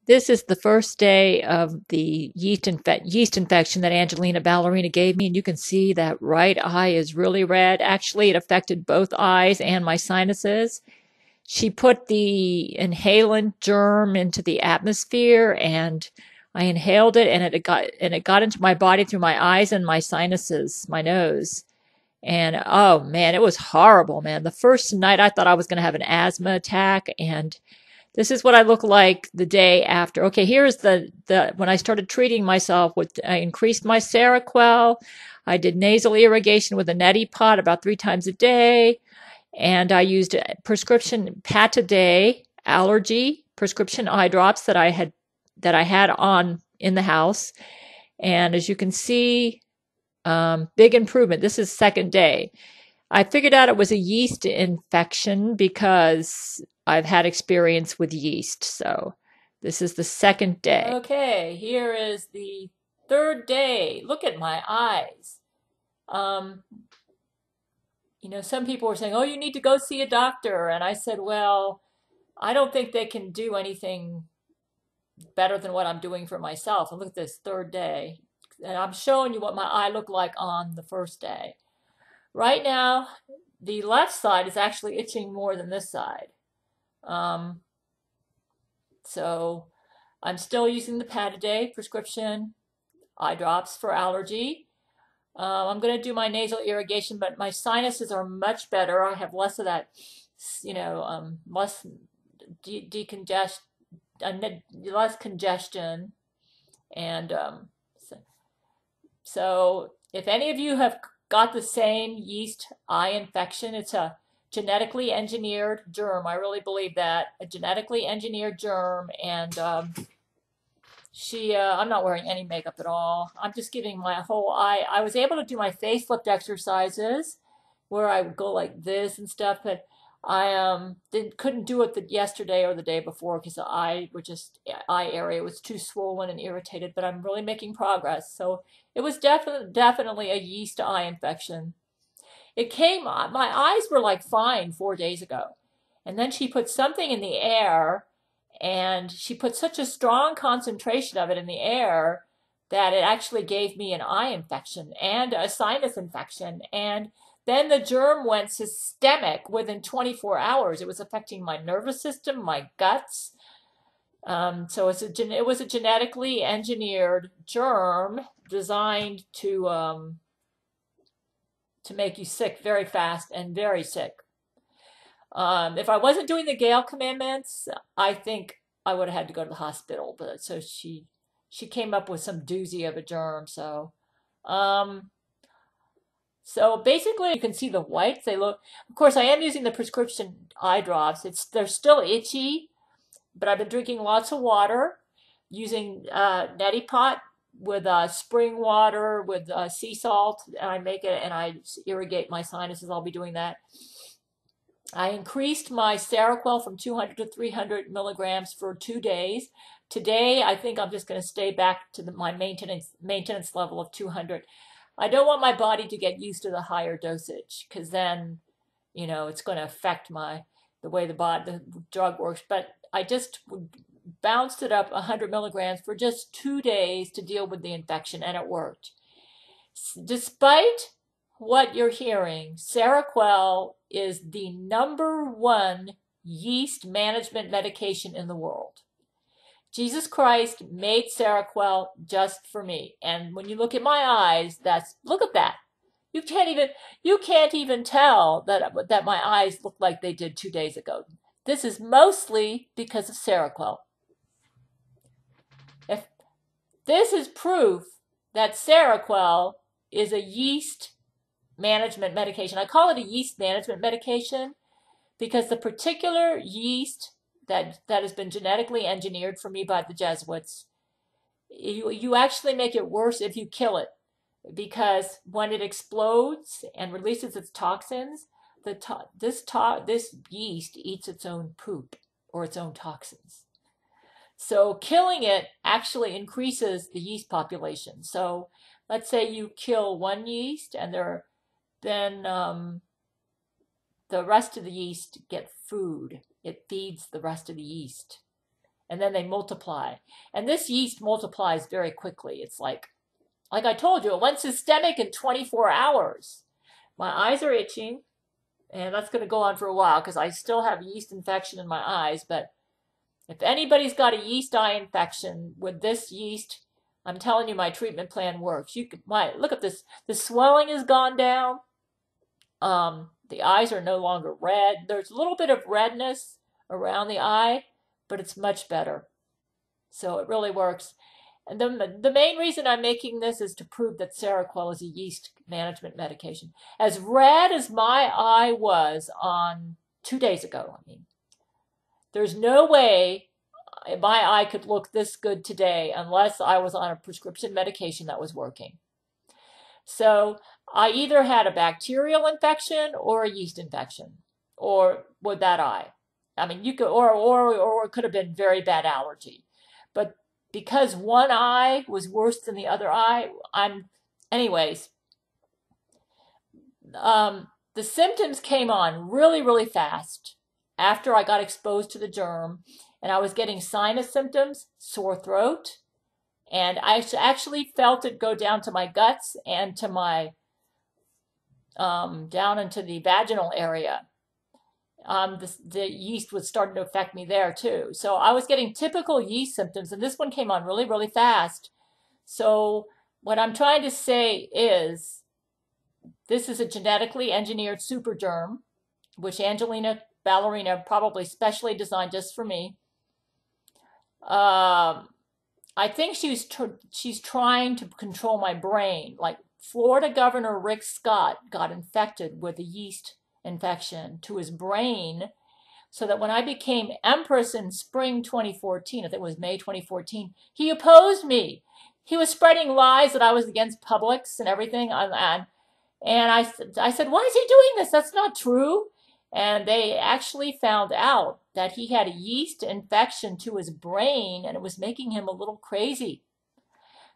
This is the first day of the yeast infection that Angelina Ballerina gave me, and you can see that right eye is really red. Actually, it affected both eyes and my sinuses. She put the inhalant germ into the atmosphere, and I inhaled it, and it got into my body through my eyes and my sinuses, my nose. And oh man, it was horrible, man. The first night I thought I was going to have an asthma attack, and this is what I look like the day after. Okay, here's the when I started treating myself with I increased my Seroquel. I did nasal irrigation with a neti pot about 3 times a day, and I used prescription Pataday allergy prescription eye drops that I had on in the house. And as you can see, big improvement. This is second day. I figured out it was a yeast infection because I've had experience with yeast. So this is the second day. Okay, here is the third day. Look at my eyes. Um, some people were saying, oh, you need to go see a doctor. And I said, well, I don't think they can do anything better than what I'm doing for myself. And look at this third day. And I'm showing you what my eye looked like on the first day. Right now, the left side is actually itching more than this side. So I'm still using the Pataday prescription eye drops for allergy. I'm going to do my nasal irrigation, but my sinuses are much better. I have less of that, less decongest, less congestion. And so if any of you have got the same yeast eye infection, it's a genetically engineered germ. I really believe that. A genetically engineered germ. And I'm not wearing any makeup at all. I'm just giving my whole eye. I was able to do my facelift exercises where I would go like this and stuff, but I couldn't do it yesterday or the day before because the eye area was too swollen and irritated, but I'm really making progress. So it was definitely a yeast eye infection. My eyes were like fine 4 days ago. And then she put something in the air, and she put such a strong concentration of it in the air that it actually gave me an eye infection and a sinus infection. And then the germ went systemic within 24 hours. It was affecting my nervous system, my guts. So it was a genetically engineered germ designed to make you sick very fast and very sick. If I wasn't doing the Gail commandments, I think I would have had to go to the hospital. But so she came up with some doozy of a germ. So basically, you can see the whites. They look. Of course, I am using the prescription eye drops. They're still itchy, but I've been drinking lots of water, using neti pot with spring water with sea salt, and I make it and I irrigate my sinuses. I'll be doing that. I increased my Seroquel from 200 to 300 milligrams for 2 days. Today, I think I'm just going to stay back to my maintenance level of 200. I don't want my body to get used to the higher dosage because then, it's going to affect the way the drug works. But I just bounced it up 100 milligrams for just 2 days to deal with the infection, and it worked. Despite what you're hearing, Seroquel is the #1 yeast management medication in the world. Jesus Christ made Seroquel just for me. And when you look at my eyes, look at that. You can't even tell that my eyes look like they did 2 days ago. This is mostly because of Seroquel. If this is proof that Seroquel is a yeast management medication. I call it a yeast management medication because the particular yeast that has been genetically engineered for me by the Jesuits, you actually make it worse if you kill it, because when it explodes and releases its toxins, this yeast eats its own poop or its own toxins. So killing it actually increases the yeast population. So let's say you kill one yeast and then the rest of the yeast get food. It feeds the rest of the yeast. and then they multiply. And this yeast multiplies very quickly. It's like I told you, it went systemic in 24 hours. My eyes are itching, and that's going to go on for a while because I still have yeast infection in my eyes. But if anybody's got a yeast eye infection with this yeast, I'm telling you, my treatment plan works. Look at this. The swelling has gone down. The eyes are no longer red. There's a little bit of redness around the eye, but it's much better. So it really works. And the main reason I'm making this is to prove that Seroquel is a yeast management medication. As red as my eye was on 2 days ago, there's no way my eye could look this good today unless I was on a prescription medication that was working. So I either had a bacterial infection or a yeast infection, or with that eye. You could, or it could have been very bad allergy. But because one eye was worse than the other eye, anyways, the symptoms came on really, really fast after I got exposed to the germ, and I was getting sinus symptoms, sore throat, and I actually felt it go down to my guts and to my, down into the vaginal area. The yeast was starting to affect me there too. So I was getting typical yeast symptoms, and this one came on really, really fast. So what I'm trying to say is this is a genetically engineered super germ, which Angelina Ballerina probably specially designed just for me. I think she's trying to control my brain. Like Florida Governor Rick Scott got infected with a yeast infection to his brain, so that when I became Empress in spring 2014, I think it was May 2014, he opposed me. He was spreading lies that I was against Publix and everything. And I said, why is he doing this? That's not true. And they actually found out that he had a yeast infection to his brain, and it was making him a little crazy.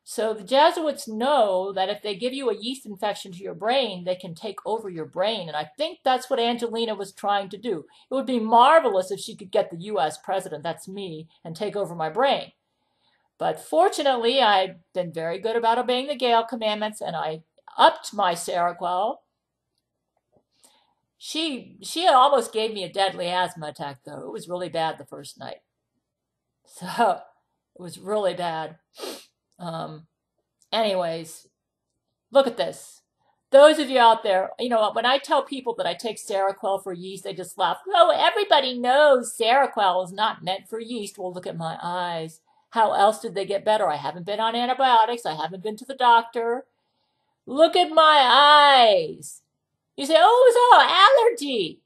So the Jesuits know that if they give you a yeast infection to your brain, they can take over your brain. And I think that's what Angelina was trying to do. It would be marvelous if she could get the US president, that's me, and take over my brain. But fortunately, I've been very good about obeying the Gail commandments, and I upped my Seroquel. She almost gave me a deadly asthma attack, though. It was really bad the first night. So it was really bad. Anyways, look at this. Those of you out there, when I tell people that I take Seroquel for yeast, they just laugh. Oh, everybody knows Seroquel is not meant for yeast. Well, look at my eyes. How else did they get better? I haven't been on antibiotics. I haven't been to the doctor. Look at my eyes. You say, oh, it was all allergy.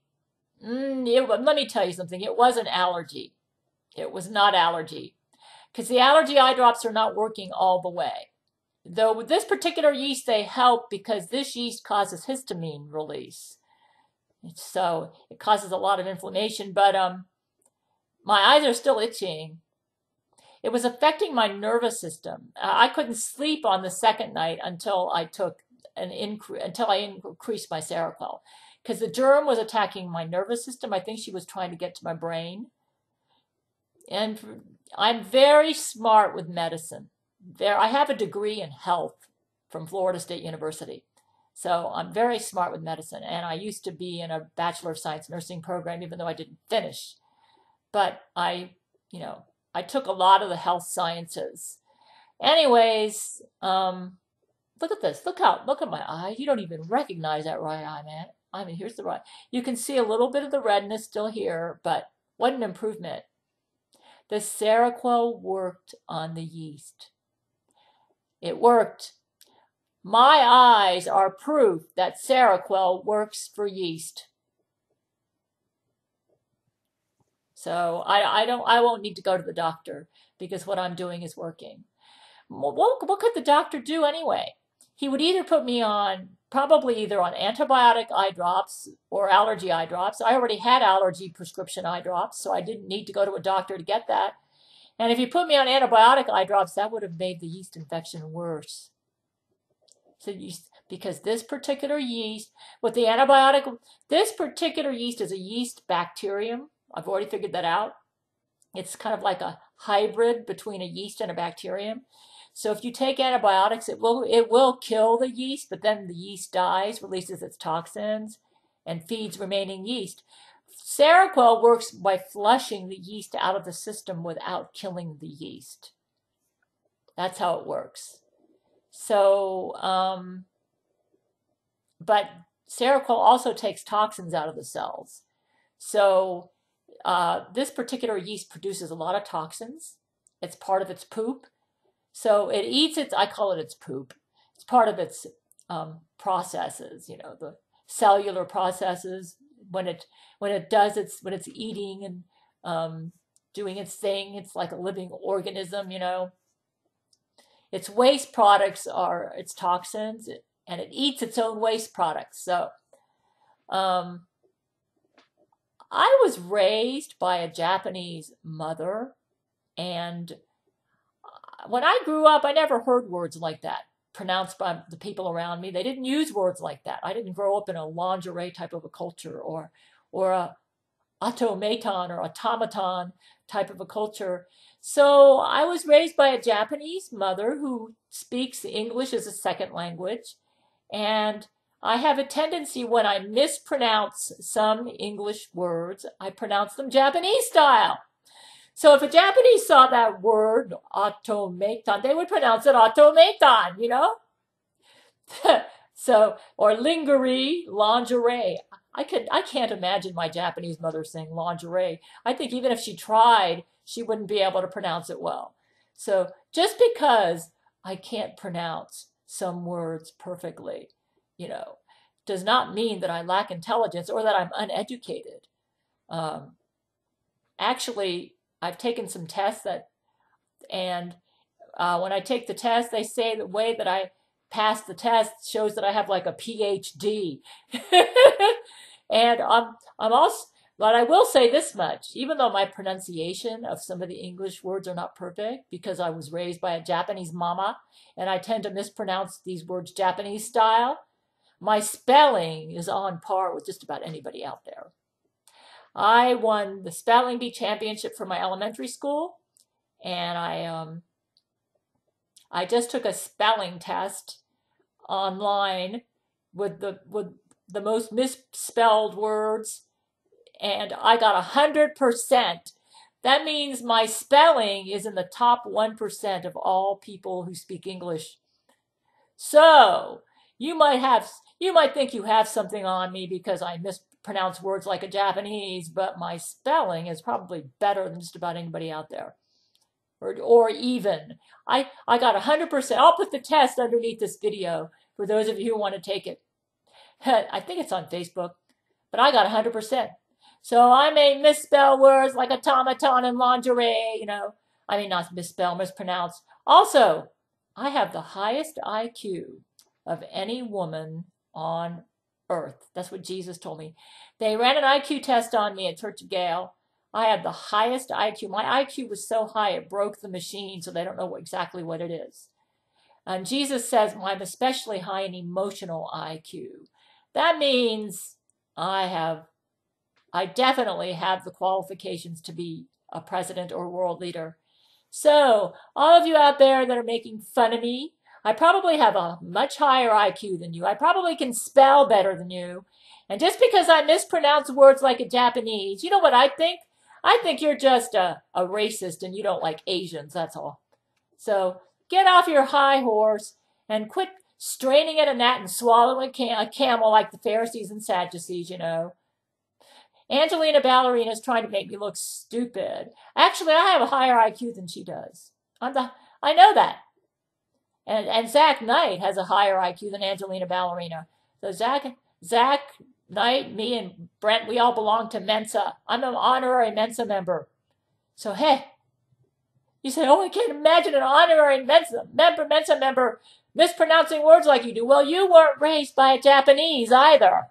Let me tell you something. It wasn't allergy. It was not allergy. Because the allergy eye drops are not working all the way. Though with this particular yeast, they help because this yeast causes histamine release. So it causes a lot of inflammation, but my eyes are still itching. It was affecting my nervous system. I couldn't sleep on the second night until I increased my Seroquel. Because the germ was attacking my nervous system. I think she was trying to get to my brain. And I'm very smart with medicine. I have a degree in health from Florida State University. So I'm very smart with medicine. And I used to be in a Bachelor of Science nursing program, even though I didn't finish. But I took a lot of the health sciences. Anyways, look at this. Look at my eye. You don't even recognize that right eye, man. Here's the right. You can see a little bit of the redness still here, but what an improvement. The Seroquel worked on the yeast. It worked. My eyes are proof that Seroquel works for yeast. So I won't need to go to the doctor because what I'm doing is working. What could the doctor do anyway? He would either put me on, probably either on antibiotic eye drops or allergy eye drops. I already had allergy prescription eye drops, so I didn't need to go to a doctor to get that. And if he put me on antibiotic eye drops, that would have made the yeast infection worse. So because this particular yeast, with the antibiotic, this particular yeast is a yeast bacterium. I've already figured that out. It's kind of like a hybrid between a yeast and a bacterium. So if you take antibiotics, it will kill the yeast, but then the yeast dies, releases its toxins, and feeds remaining yeast. Seroquel works by flushing the yeast out of the system without killing the yeast. That's how it works. So, but Seroquel also takes toxins out of the cells. So this particular yeast produces a lot of toxins. It's part of its poop. So it eats its, I call it its poop. It's part of its processes, the cellular processes when it's eating and doing its thing. It's like a living organism, Its waste products are its toxins, and it eats its own waste products. So I was raised by a Japanese mother, and when I grew up, I never heard words like that pronounced by the people around me. They didn't use words like that. I didn't grow up in a lingerie type of a culture or a automaton or automaton type of a culture. So I was raised by a Japanese mother who speaks English as a second language. And I have a tendency when I mispronounce some English words, I pronounce them Japanese style. So if a Japanese saw that word, automaton, they would pronounce it automaton, So, or lingerie. I can't imagine my Japanese mother saying lingerie. I think even if she tried, she wouldn't be able to pronounce it well. So just because I can't pronounce some words perfectly, does not mean that I lack intelligence or that I'm uneducated. Actually, I've taken some tests and when I take the test, they say the way that I pass the test shows that I have like a PhD. And I'm also, but I will say this much, even though my pronunciation of some of the English words are not perfect because I was raised by a Japanese mama and I tend to mispronounce these words Japanese style, my spelling is on par with just about anybody out there. I won the spelling bee championship for my elementary school, and I just took a spelling test online with the most misspelled words, and I got 100%. That means my spelling is in the top 1% of all people who speak English. So you might think you have something on me because I mispronounce words like a Japanese, but my spelling is probably better than just about anybody out there. Or even. I got 100%. I'll put the test underneath this video for those of you who want to take it. I think it's on Facebook, but I got 100%. So I may misspell words like automaton and lingerie, I mean, not misspell, mispronounce. Also, I have the highest IQ of any woman on earth. That's what Jesus told me. They ran an IQ test on me at Church of Gail. I had the highest IQ. My IQ was so high it broke the machine, so they don't know exactly what it is. And Jesus says I'm especially high in emotional IQ. That means I definitely have the qualifications to be a president or world leader. So all of you out there that are making fun of me, I probably have a much higher IQ than you. I probably can spell better than you. And just because I mispronounce words like a Japanese, you know what I think? I think you're just a racist and you don't like Asians, that's all. So get off your high horse and quit straining at a gnat and swallowing a camel like the Pharisees and Sadducees, Angelina Ballerina is trying to make me look stupid. Actually, I have a higher IQ than she does. I know that. And Zach Knight has a higher IQ than Angelina Ballerina. So Zach Knight, me, and Brent, we all belong to Mensa. I'm an honorary Mensa member. So, hey, you say, oh, I can't imagine an honorary Mensa member mispronouncing words like you do. Well, you weren't raised by a Japanese either.